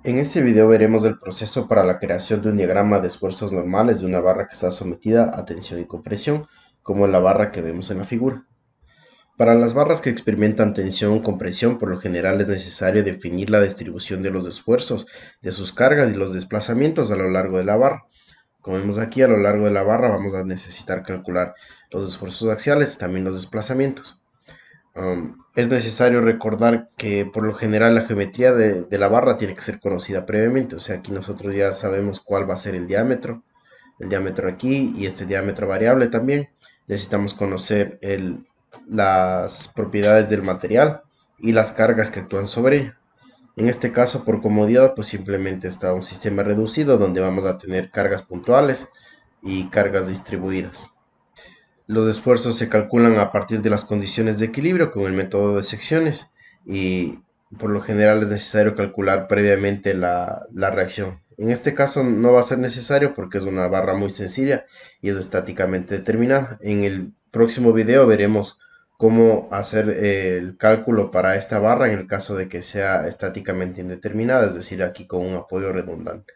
En este video veremos el proceso para la creación de un diagrama de esfuerzos normales de una barra que está sometida a tensión y compresión, como la barra que vemos en la figura. Para las barras que experimentan tensión o compresión, por lo general es necesario definir la distribución de los esfuerzos, de sus cargas y los desplazamientos a lo largo de la barra. Como vemos aquí, a lo largo de la barra vamos a necesitar calcular los esfuerzos axiales y también los desplazamientos. Es necesario recordar que por lo general la geometría de la barra tiene que ser conocida previamente, o sea, aquí nosotros ya sabemos cuál va a ser el diámetro aquí y este diámetro variable también. Necesitamos conocer las propiedades del material y las cargas que actúan sobre ella. En este caso, por comodidad, pues simplemente está un sistema reducido donde vamos a tener cargas puntuales y cargas distribuidas. Los esfuerzos se calculan a partir de las condiciones de equilibrio con el método de secciones y por lo general es necesario calcular previamente la reacción. En este caso no va a ser necesario porque es una barra muy sencilla y es estáticamente determinada. En el próximo video veremos cómo hacer el cálculo para esta barra en el caso de que sea estáticamente indeterminada, es decir, aquí con un apoyo redundante.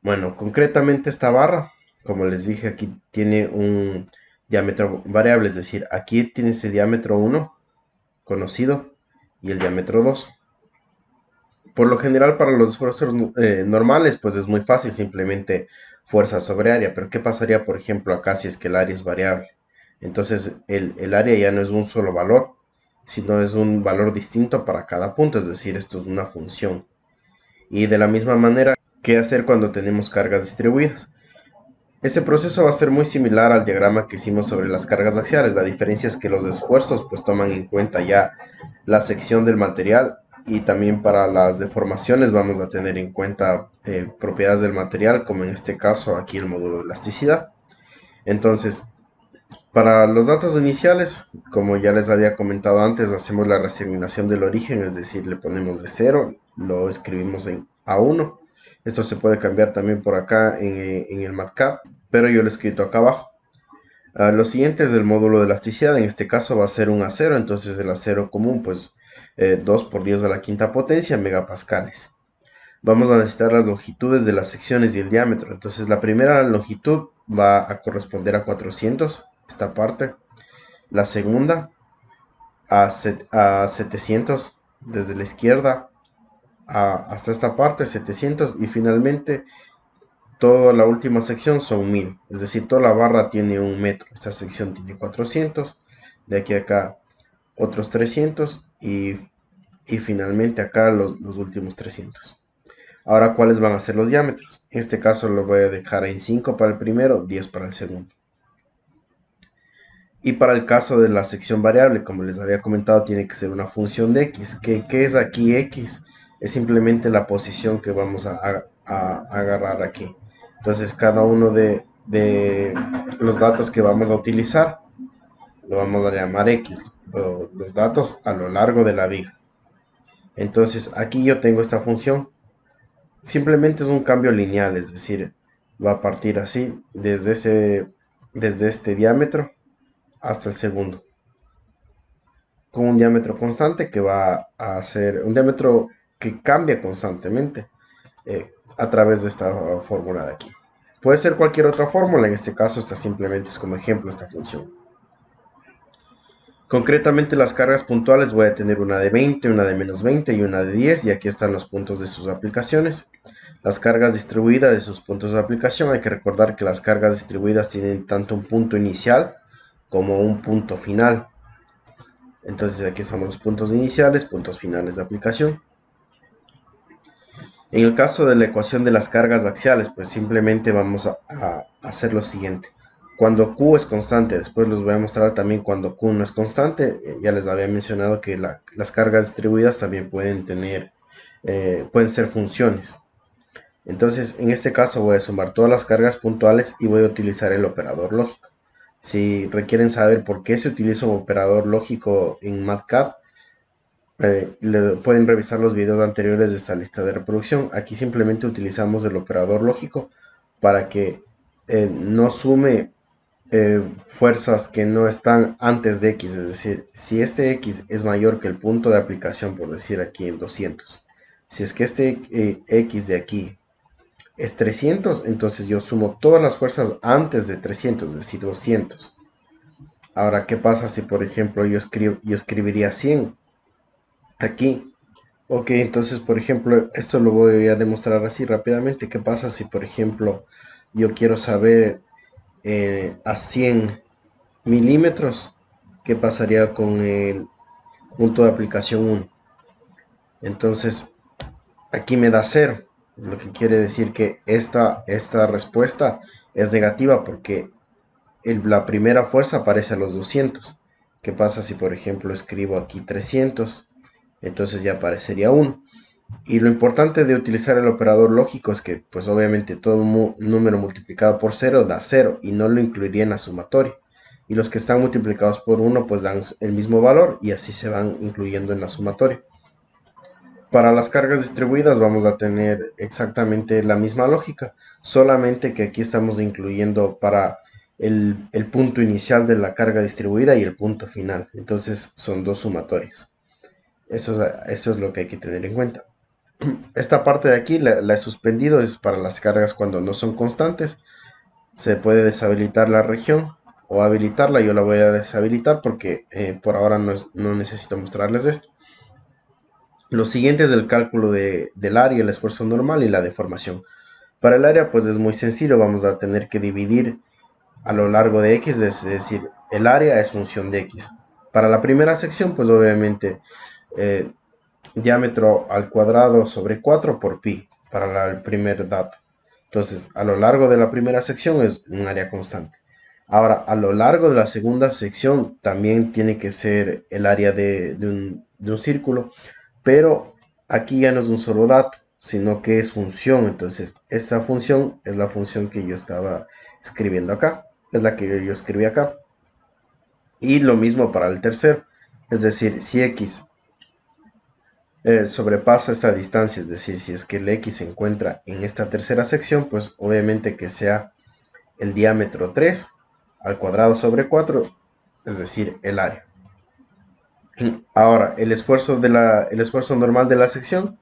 Bueno, concretamente esta barra, como les dije, aquí tiene un diámetro variable, es decir, aquí tiene ese diámetro 1 conocido y el diámetro 2. Por lo general para los esfuerzos normales, pues es muy fácil, simplemente fuerza sobre área, pero ¿qué pasaría, por ejemplo, acá si es que el área es variable? Entonces el área ya no es un solo valor, sino es un valor distinto para cada punto, es decir, esto es una función. Y de la misma manera, ¿qué hacer cuando tenemos cargas distribuidas? Este proceso va a ser muy similar al diagrama que hicimos sobre las cargas axiales. La diferencia es que los esfuerzos pues toman en cuenta ya la sección del material y también para las deformaciones vamos a tener en cuenta propiedades del material, como en este caso aquí el módulo de elasticidad. Entonces, para los datos iniciales, como ya les había comentado antes, hacemos la reasignación del origen, es decir, le ponemos de 0, lo escribimos en A1. Esto se puede cambiar también por acá en el MATLAB, pero yo lo he escrito acá abajo. Lo siguiente es el módulo de elasticidad, en este caso va a ser un acero, entonces el acero común, pues 2 por 10 a la quinta potencia, megapascales. Vamos a necesitar las longitudes de las secciones y el diámetro, entonces la primera longitud va a corresponder a 400, esta parte. La segunda a 700, desde la izquierda hasta esta parte, 700, y finalmente toda la última sección son 1000, es decir, toda la barra tiene 1 metro. Esta sección tiene 400, de aquí a acá otros 300 y finalmente acá los últimos 300. Ahora, ¿cuáles van a ser los diámetros? En este caso lo voy a dejar en 5 para el primero, 10 para el segundo. Y para el caso de la sección variable, como les había comentado, tiene que ser una función de x. ¿Qué es aquí x? Es simplemente la posición que vamos a agarrar aquí. Entonces, cada uno de los datos que vamos a utilizar lo vamos a llamar x, los datos a lo largo de la viga. Entonces, aquí yo tengo esta función. Simplemente es un cambio lineal, es decir, va a partir así desde este diámetro hasta el segundo, con un diámetro constante que va a ser un diámetro que cambia constantemente a través de esta fórmula de aquí. Puede ser cualquier otra fórmula, en este caso esta simplemente es como ejemplo esta función. Concretamente las cargas puntuales voy a tener una de 20, una de menos 20 y una de 10, y aquí están los puntos de sus aplicaciones. Las cargas distribuidas de sus puntos de aplicación, hay que recordar que las cargas distribuidas tienen tanto un punto inicial como un punto final. Entonces aquí estamos los puntos iniciales, puntos finales de aplicación. En el caso de la ecuación de las cargas axiales, pues simplemente vamos a hacer lo siguiente. Cuando Q es constante, después les voy a mostrar también cuando Q no es constante, ya les había mencionado que las cargas distribuidas también pueden ser funciones. Entonces, en este caso voy a sumar todas las cargas puntuales y voy a utilizar el operador lógico. Si requieren saber por qué se utiliza un operador lógico en MATLAB, pueden revisar los videos anteriores de esta lista de reproducción. Aquí simplemente utilizamos el operador lógico para que no sume fuerzas que no están antes de x, es decir, si este x es mayor que el punto de aplicación, por decir aquí en 200, Si es que este X de aquí es 300, entonces yo sumo todas las fuerzas antes de 300, es decir, 200. Ahora, ¿qué pasa si, por ejemplo, yo escribiría 100 aquí? Ok, entonces, por ejemplo, esto lo voy a demostrar así rápidamente. ¿Qué pasa si, por ejemplo, yo quiero saber a 100 milímetros? ¿Qué pasaría con el punto de aplicación 1? Entonces, aquí me da 0, lo que quiere decir que esta respuesta es negativa porque la primera fuerza aparece a los 200. ¿Qué pasa si, por ejemplo, escribo aquí 300? Entonces ya aparecería 1. Y lo importante de utilizar el operador lógico es que, pues obviamente, todo número multiplicado por 0 da 0 y no lo incluiría en la sumatoria. Y los que están multiplicados por 1 pues dan el mismo valor y así se van incluyendo en la sumatoria. Para las cargas distribuidas vamos a tener exactamente la misma lógica, solamente que aquí estamos incluyendo para el punto inicial de la carga distribuida y el punto final. Entonces son dos sumatorios. Eso es lo que hay que tener en cuenta. Esta parte de aquí la he suspendido, es para las cargas cuando no son constantes. Se puede deshabilitar la región o habilitarla. Yo la voy a deshabilitar porque por ahora no necesito mostrarles esto. Lo siguiente es el cálculo del área, el esfuerzo normal y la deformación. Para el área pues es muy sencillo, vamos a tener que dividir a lo largo de X, es decir, el área es función de X. Para la primera sección pues obviamente diámetro al cuadrado sobre 4 por pi para el primer dato. Entonces a lo largo de la primera sección es un área constante. Ahora a lo largo de la segunda sección también tiene que ser el área de un círculo, pero aquí ya no es un solo dato, sino que es función. Entonces esta función es la función que yo estaba escribiendo acá, es la que yo escribí acá. Y lo mismo para el tercero, es decir, si X sobrepasa esta distancia, es decir, si es que el X se encuentra en esta tercera sección, pues obviamente que sea el diámetro 3 al cuadrado sobre 4, es decir, el área. Ahora, el esfuerzo normal de la sección,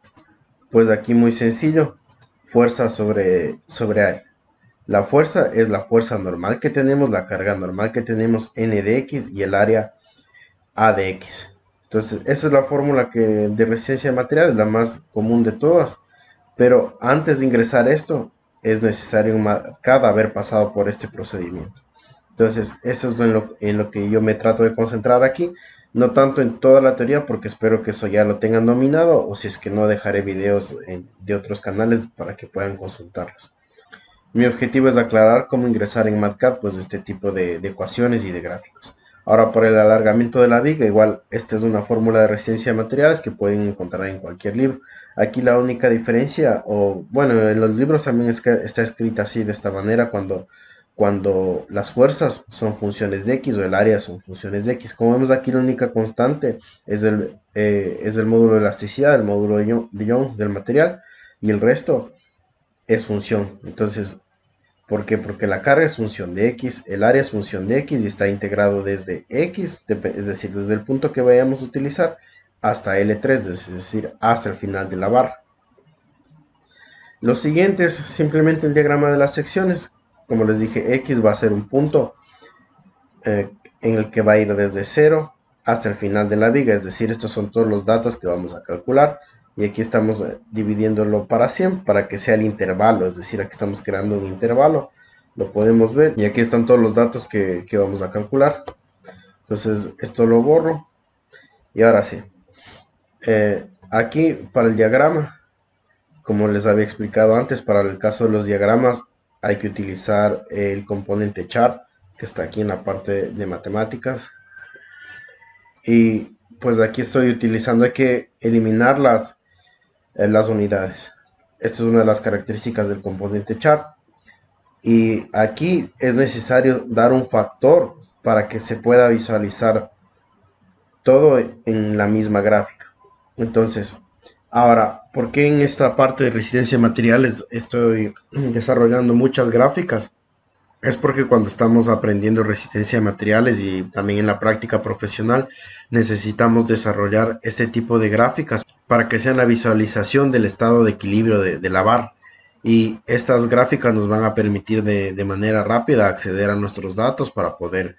pues aquí muy sencillo, fuerza sobre área. La fuerza es la fuerza normal que tenemos, la carga normal que tenemos, N de X, y el área A de X. Entonces, esa es la fórmula de resistencia de material, es la más común de todas. Pero antes de ingresar esto, es necesario cada haber pasado por este procedimiento. Entonces, eso es en lo que yo me trato de concentrar aquí. No tanto en toda la teoría, porque espero que eso ya lo tengan dominado, o si es que no, dejaré videos de otros canales para que puedan consultarlos. Mi objetivo es aclarar cómo ingresar en MATCAD pues este tipo de ecuaciones y de gráficos. Ahora, por el alargamiento de la viga, igual esta es una fórmula de resistencia de materiales que pueden encontrar en cualquier libro. Aquí la única diferencia, o bueno, en los libros también es que está escrita así de esta manera cuando las fuerzas son funciones de X o el área son funciones de X. Como vemos aquí, la única constante es el módulo de elasticidad, el módulo de Young del material, y el resto es función. Entonces, ¿por qué? Porque la carga es función de X, el área es función de X y está integrado desde X, es decir, desde el punto que vayamos a utilizar hasta L3, es decir, hasta el final de la barra. Lo siguiente es simplemente el diagrama de las secciones. Como les dije, X va a ser un punto en el que va a ir desde 0 hasta el final de la viga, es decir, estos son todos los datos que vamos a calcular. Y aquí estamos dividiéndolo para 100 para que sea el intervalo, es decir, aquí estamos creando un intervalo, lo podemos ver. Y aquí están todos los datos que vamos a calcular. Entonces esto lo borro. Y ahora sí, aquí para el diagrama, como les había explicado antes, para el caso de los diagramas hay que utilizar el componente chart, que está aquí en la parte de matemáticas. Y pues aquí estoy utilizando, hay que eliminar las unidades. Esta es una de las características del componente chart. Y aquí es necesario dar un factor para que se pueda visualizar todo en la misma gráfica. Entonces, ahora, ¿por qué en esta parte de resistencia de materiales estoy desarrollando muchas gráficas? Es porque cuando estamos aprendiendo resistencia a materiales y también en la práctica profesional necesitamos desarrollar este tipo de gráficas para que sean la visualización del estado de equilibrio de la barra. Y estas gráficas nos van a permitir de manera rápida acceder a nuestros datos para poder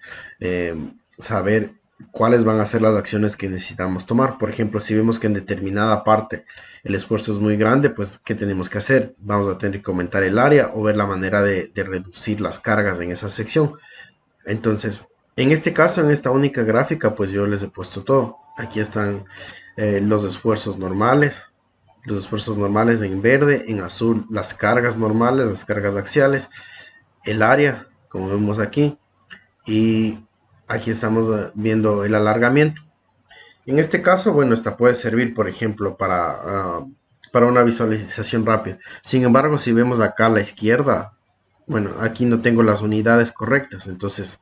saber cuáles van a ser las acciones que necesitamos tomar. Por ejemplo, si vemos que en determinada parte el esfuerzo es muy grande, pues ¿qué tenemos que hacer? Vamos a tener que aumentar el área o ver la manera de reducir las cargas en esa sección. Entonces, en este caso, en esta única gráfica, pues yo les he puesto todo. Aquí están los esfuerzos normales en verde, en azul las cargas normales, las cargas axiales, el área, como vemos aquí, y aquí estamos viendo el alargamiento. En este caso, bueno, esta puede servir, por ejemplo, para una visualización rápida. Sin embargo, si vemos acá a la izquierda, bueno, aquí no tengo las unidades correctas, entonces,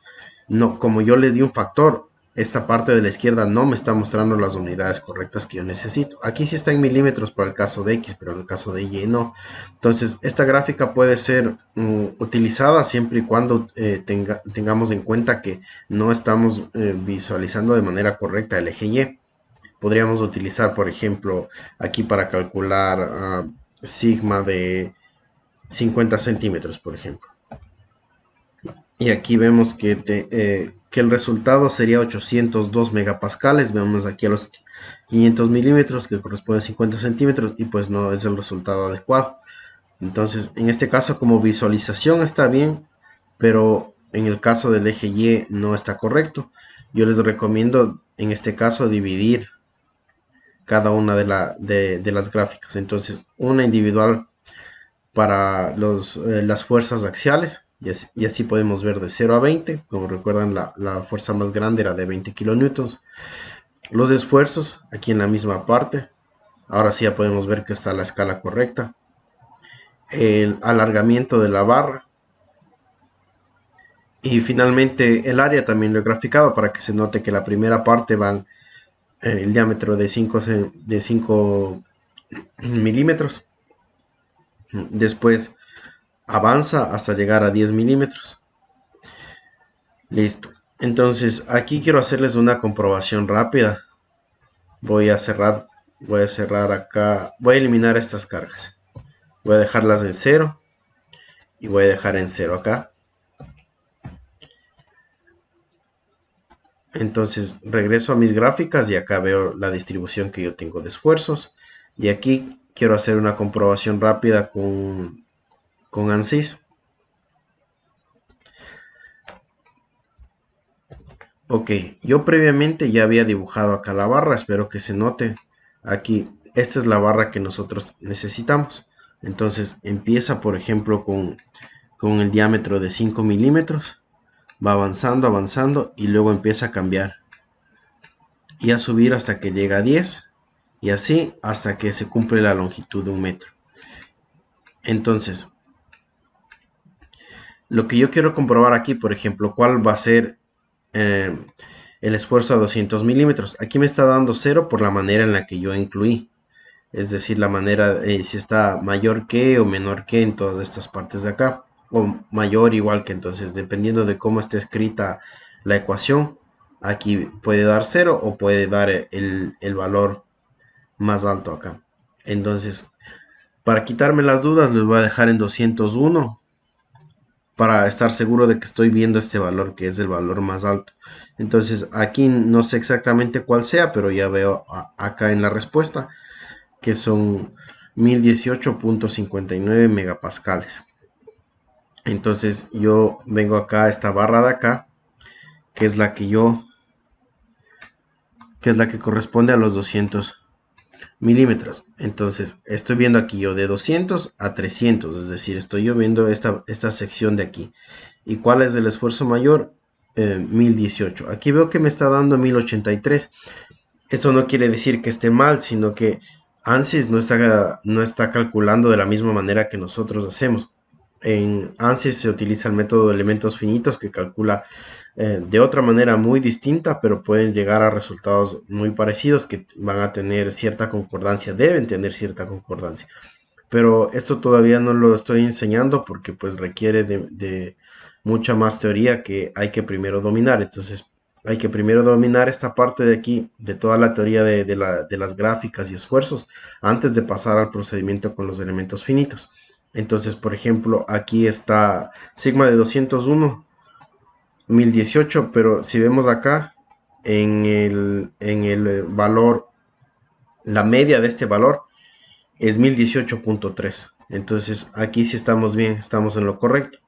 no, como yo le di un factor, esta parte de la izquierda no me está mostrando las unidades correctas que yo necesito. Aquí sí está en milímetros para el caso de X, pero en el caso de Y no. Entonces, esta gráfica puede ser utilizada siempre y cuando tengamos en cuenta que no estamos visualizando de manera correcta el eje Y. Podríamos utilizar, por ejemplo, aquí para calcular sigma de 50 centímetros, por ejemplo. Y aquí vemos que el resultado sería 802 megapascales. Vemos aquí a los 500 milímetros que corresponde a 50 centímetros y pues no es el resultado adecuado. Entonces, en este caso como visualización está bien, pero en el caso del eje Y no está correcto. Yo les recomiendo en este caso dividir cada una de las gráficas. Entonces, una individual para las fuerzas axiales, y así podemos ver de 0 a 20. Como recuerdan, la fuerza más grande era de 20 kilonewtons. Los esfuerzos, aquí en la misma parte. Ahora sí ya podemos ver que está la escala correcta. El alargamiento de la barra. Y finalmente el área también lo he graficado para que se note que la primera parte van el diámetro de 5 milímetros. Después avanza hasta llegar a 10 milímetros. Listo. Entonces aquí quiero hacerles una comprobación rápida. Voy a cerrar acá. Voy a eliminar estas cargas. Voy a dejarlas en 0 y voy a dejar en 0 acá. Entonces regreso a mis gráficas y acá veo la distribución que yo tengo de esfuerzos. Y aquí quiero hacer una comprobación rápida con ANSYS. Ok, yo previamente ya había dibujado acá la barra, espero que se note. Aquí, esta es la barra que nosotros necesitamos. Entonces empieza, por ejemplo, con el diámetro de 5 milímetros. Va avanzando, avanzando y luego empieza a cambiar. Y a subir hasta que llega a 10. Y así hasta que se cumple la longitud de 1 metro. Entonces, lo que yo quiero comprobar aquí, por ejemplo, cuál va a ser el esfuerzo a 200 milímetros. Aquí me está dando 0 por la manera en la que yo incluí. Es decir, la manera, si está mayor que o menor que en todas estas partes de acá. O mayor igual que, entonces dependiendo de cómo esté escrita la ecuación, aquí puede dar 0 o puede dar el valor más alto acá. Entonces, para quitarme las dudas, les voy a dejar en 201 para estar seguro de que estoy viendo este valor que es el valor más alto. Entonces aquí no sé exactamente cuál sea, pero ya veo acá en la respuesta que son 1018.59 megapascales. Entonces yo vengo acá a esta barra de acá, que es la que corresponde a los 200 milímetros. Entonces estoy viendo aquí yo de 200 a 300, es decir, estoy yo viendo esta sección de aquí. ¿Y cuál es el esfuerzo mayor? 1018. Aquí veo que me está dando 1083. Eso no quiere decir que esté mal, sino que ANSYS no está calculando de la misma manera que nosotros hacemos. En ANSYS se utiliza el método de elementos finitos que calcula de otra manera muy distinta, pero pueden llegar a resultados muy parecidos que van a tener cierta concordancia, deben tener cierta concordancia. Pero esto todavía no lo estoy enseñando porque pues requiere de mucha más teoría que hay que primero dominar. Entonces hay que primero dominar esta parte de aquí, de toda la teoría de las gráficas y esfuerzos, antes de pasar al procedimiento con los elementos finitos. Entonces, por ejemplo, aquí está sigma de 201, 1018, pero si vemos acá en el valor, la media de este valor es 1018.3. Entonces aquí sí estamos bien, estamos en lo correcto.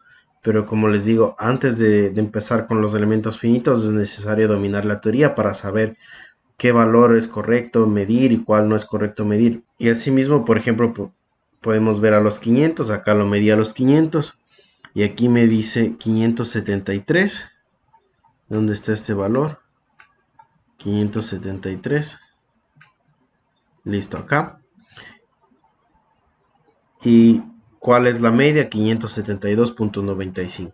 Pero como les digo, antes de empezar con los elementos finitos es necesario dominar la teoría para saber qué valor es correcto medir y cuál no es correcto medir. Y asimismo, por ejemplo, podemos ver a los 500, acá lo medí a los 500 y aquí me dice 573. ¿Dónde está este valor? 573. Listo, acá. ¿Y cuál es la media? 572.95.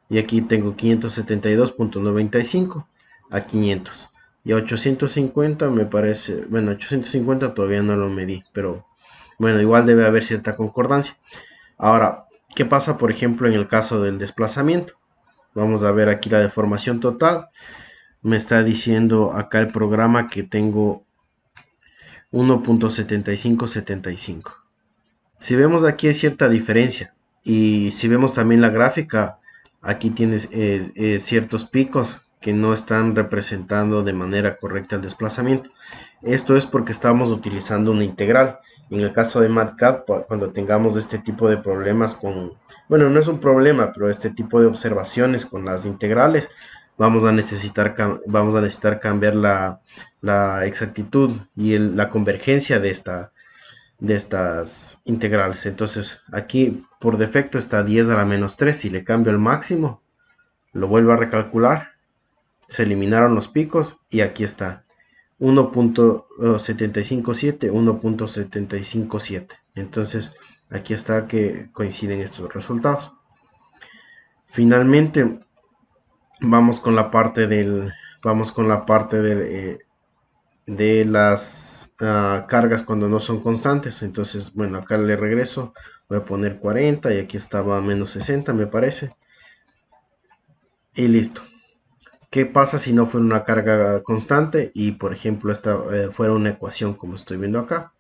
Y aquí tengo 572.95 a 500. Y a 850 me parece, bueno, 850 todavía no lo medí, pero bueno, igual debe haber cierta concordancia. Ahora, ¿qué pasa, por ejemplo, en el caso del desplazamiento? Vamos a ver aquí la deformación total. Me está diciendo acá el programa que tengo 1.7575. Si vemos aquí hay cierta diferencia. Y si vemos también la gráfica, aquí tienes ciertos picos que no están representando de manera correcta el desplazamiento. Esto es porque estamos utilizando una integral. En el caso de MATCAD, cuando tengamos este tipo de problemas con, bueno, no es un problema, pero este tipo de observaciones con las integrales, vamos a necesitar cambiar la exactitud y la convergencia de estas integrales. Entonces aquí por defecto está 10 a la menos 3. Si le cambio el máximo, lo vuelvo a recalcular, se eliminaron los picos y aquí está 1.757, 1.757. Entonces aquí está que coinciden estos resultados. Finalmente vamos con la parte de las cargas cuando no son constantes. Entonces, bueno, acá le regreso, voy a poner 40 y aquí estaba menos 60 me parece, y listo. ¿Qué pasa si no fuera una carga constante y por ejemplo esta fuera una ecuación como estoy viendo acá?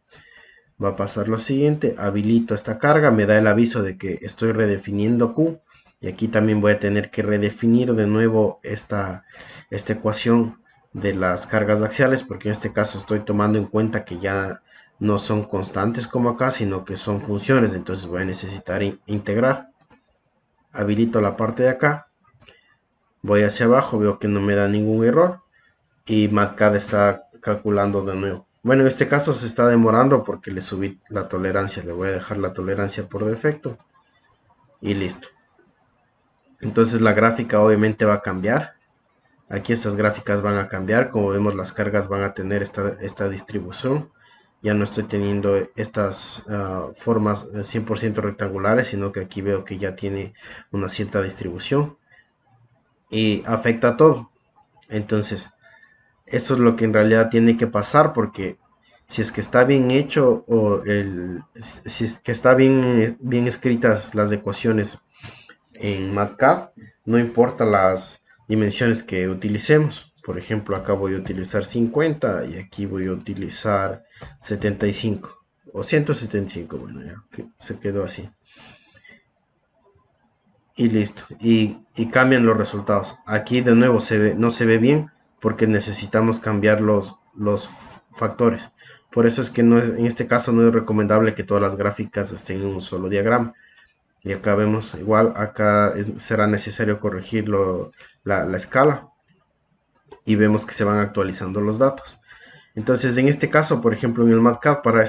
Va a pasar lo siguiente: habilito esta carga, me da el aviso de que estoy redefiniendo Q, y aquí también voy a tener que redefinir de nuevo esta ecuación de las cargas axiales, porque en este caso estoy tomando en cuenta que ya no son constantes como acá, sino que son funciones. Entonces voy a necesitar integrar. Habilito la parte de acá, voy hacia abajo, veo que no me da ningún error y MATCAD está calculando de nuevo. Bueno, en este caso se está demorando porque le subí la tolerancia. Le voy a dejar la tolerancia por defecto y listo. Entonces la gráfica obviamente va a cambiar. Aquí estas gráficas van a cambiar. Como vemos, las cargas van a tener esta distribución. Ya no estoy teniendo estas formas 100% rectangulares, sino que aquí veo que ya tiene una cierta distribución y afecta a todo. Entonces eso es lo que en realidad tiene que pasar, porque si es que está bien hecho si es que está bien escritas las ecuaciones en MATCAD, no importa las dimensiones que utilicemos. Por ejemplo, acá voy a utilizar 50 y aquí voy a utilizar 75 o 175. Bueno, ya se quedó así. Y listo. Y cambian los resultados. Aquí de nuevo no se ve bien porque necesitamos cambiar los factores. Por eso es que en este caso no es recomendable que todas las gráficas estén en un solo diagrama. Y acá vemos igual, acá será necesario corregir la escala y vemos que se van actualizando los datos. Entonces en este caso, por ejemplo, en el MATCAD para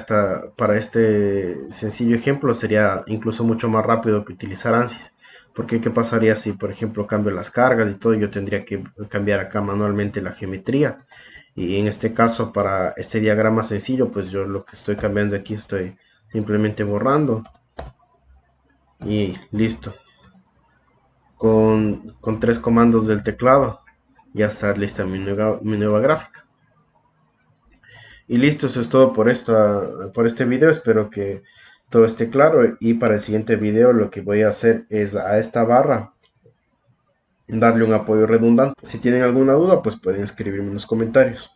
este sencillo ejemplo sería incluso mucho más rápido que utilizar ANSYS. Porque ¿qué pasaría si, por ejemplo, cambio las cargas y todo? Yo tendría que cambiar acá manualmente la geometría. Y en este caso, para este diagrama sencillo, pues yo lo que estoy cambiando aquí, estoy simplemente borrando. Y listo. Con 3 comandos del teclado ya está lista mi nueva gráfica. Y listo, eso es todo por este video. Espero que todo esté claro, y para el siguiente video lo que voy a hacer es a esta barra darle un apoyo redundante. Si tienen alguna duda, pues pueden escribirme en los comentarios.